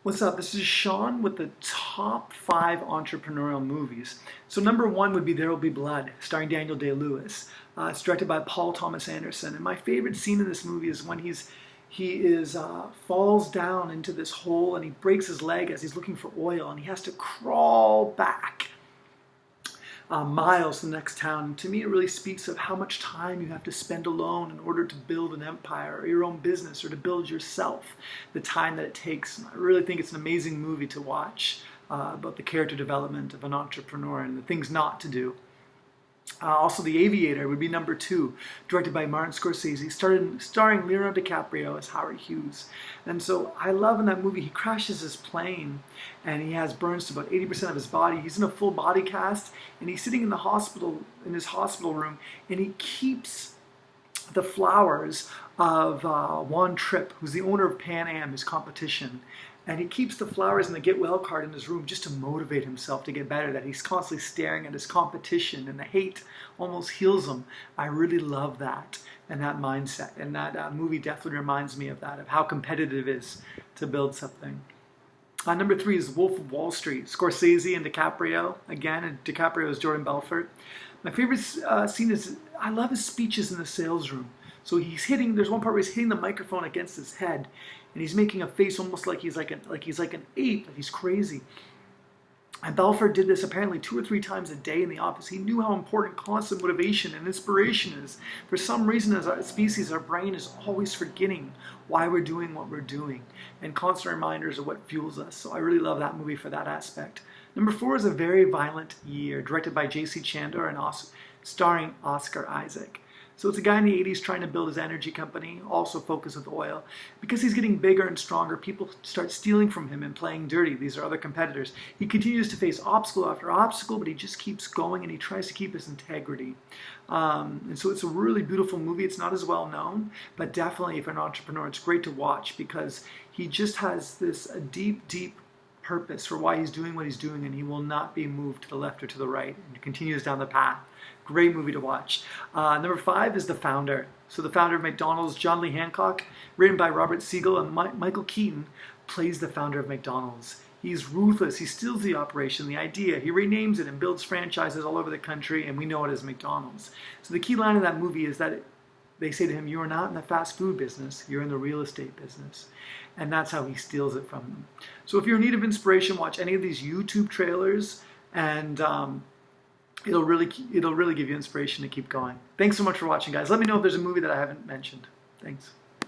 What's up? This is Sean with the top 5 entrepreneurial movies. So number 1 would be There Will Be Blood, starring Daniel Day-Lewis. It's directed by Paul Thomas Anderson. And my favorite scene in this movie is when he falls down into this hole and he breaks his leg as he's looking for oil, and he has to crawl back miles to the next town. And to me, it really speaks of how much time you have to spend alone in order to build an empire or your own business or to build yourself, the time that it takes. I really think it's an amazing movie to watch about the character development of an entrepreneur and the things not to do. Also, The Aviator would be number 2, directed by Martin Scorsese, starring Leonardo DiCaprio as Howard Hughes. And so I love in that movie, he crashes his plane and he has burns to about 80% of his body. He's in a full body cast and he's sitting in the hospital, in his hospital room, and he keeps the flowers of Juan Trippe, who's the owner of Pan Am, his competition. And he keeps the flowers and the get well card in his room just to motivate himself to get better, that he's constantly staring at his competition and the hate almost heals him. I really love that and that mindset. And that movie definitely reminds me of that, of how competitive it is to build something. Number 3 is Wolf of Wall Street, Scorsese and DiCaprio. Again, and DiCaprio is Jordan Belfort. My favorite scene is, I love his speeches in the sales room. So there's one part where he's hitting the microphone against his head, and he's making a face almost like he's like an ape, like he's crazy. And Belfort did this apparently 2 or 3 times a day in the office. He knew how important constant motivation and inspiration is. For some reason, as a species, our brain is always forgetting why we're doing what we're doing, and constant reminders are what fuels us. So I really love that movie for that aspect. Number 4 is A Very Violent Year, directed by J.C. Chandor and starring Oscar Isaac. So it's a guy in the 80s trying to build his energy company, also focused with oil. Because he's getting bigger and stronger, people start stealing from him and playing dirty. These are other competitors. He continues to face obstacle after obstacle, but he just keeps going and he tries to keep his integrity. And so it's a really beautiful movie. It's not as well known, but definitely if you're an entrepreneur, it's great to watch because he just has this deep, deep purpose for why he's doing what he's doing, and he will not be moved to the left or to the right, and continues down the path. Great movie to watch. Number 5 is The Founder. So the founder of McDonald's, John Lee Hancock, written by Robert Siegel, and Michael Keaton plays the founder of McDonald's. He's ruthless. He steals the operation, the idea. He renames it and builds franchises all over the country, and we know it as McDonald's. So the key line of that movie is that they say to him, you are not in the fast food business, you're in the real estate business. And that's how he steals it from them. So if you're in need of inspiration, watch any of these YouTube trailers, and it'll really give you inspiration to keep going. Thanks so much for watching, guys. Let me know if there's a movie that I haven't mentioned. Thanks.